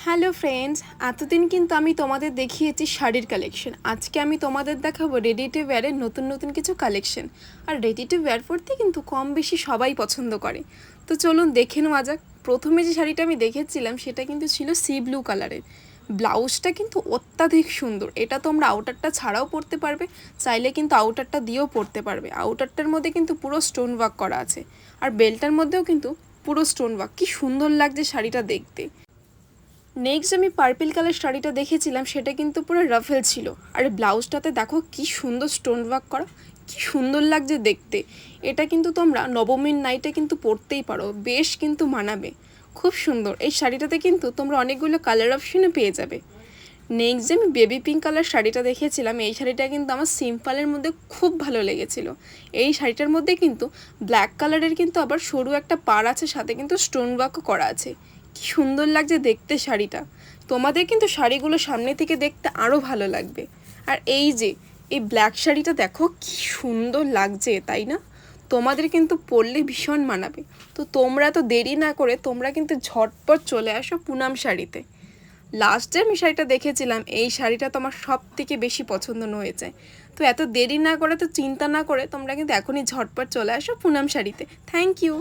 Hello friends, এতদিন কিন্তু আমি তোমাদের দেখিয়েছি শাড়ির কালেকশন। আজকে আমি তোমাদের দেখাবো রেডি টু ওয়্যারের নতুন নতুন কিছু কালেকশন। আর রেডি টু ওয়্যার পরতে কিন্তু কম বেশি সবাই পছন্দ করে। তো চলুন দেখে নেওয়া যাক। প্রথমে যে শাড়িটা আমি দেখেছিলাম সেটা কিন্তু ছিল সি ব্লু কালারের। ব্লাউজটা কিন্তু অত্যাধিক সুন্দর। এটা তোমরা আউটারটা ছাড়াও পরতে পারবে, চাইলে কিন্তু আউটারটা দিয়েও পরতে পারবে। আউটারটার মধ্যে কিন্তু পুরো স্টোন ওয়ার্ক করা আছে, আর বেল্টটার মধ্যেও কিন্তু পুরো স্টোন ওয়ার্ক। কি সুন্দর লাগছে শাড়িটা দেখতে। নেক্সট আমি পার্পল কালার শাড়িটা দেখেছিলাম, সেটা কিন্তু পুরো রাফেল ছিল। আর ব্লাউজটাতে দেখো কি সুন্দর স্টোন ওয়ার্ক করা, কি সুন্দর লাগছে দেখতে। এটা কিন্তু তোমরা নবমীর নাইটে কিন্তু পরতেই পারো, বেশ কিন্তু মানাবে। খুব সুন্দর এই শাড়িটাতে কিন্তু তোমরা অনেকগুলো কালার অপশনও পেয়ে যাবে। নেক্সট যে আমি বেবি পিঙ্ক কালার শাড়িটা দেখেছিলাম, এই শাড়িটা কিন্তু আমার সিম্পলের মধ্যে খুব ভালো লেগেছিল। এই শাড়িটার মধ্যে কিন্তু ব্ল্যাক কালারের কিন্তু আবার সরু একটা পাড় আছে, সাথে কিন্তু স্টোন ওয়ার্কও করা আছে। কি সুন্দর লাগছে দেখতে শাড়িটা। তোমাদের কিন্তু শাড়িগুলো সামনে থেকে দেখতে আরও ভালো লাগবে। আর এই যে এই ব্ল্যাক শাড়িটা দেখো কি সুন্দর লাগছে, তাই না? তোমাদের কিন্তু পরলে ভীষণ মানাবে। তো তোমরা তো দেরি না করে তোমরা কিন্তু ঝটপট চলে আসো পুনাম শাড়িতে। লাস্ট যে আমি শাড়িটা দেখেছিলাম, এই শাড়িটা তো আমার সব থেকে বেশি পছন্দ হয়েছে। তো এত দেরি না করে, তো চিন্তা না করে তোমরা কিন্তু এখনই ঝটপট চলে আসো পুনাম শাড়িতে। Thank you.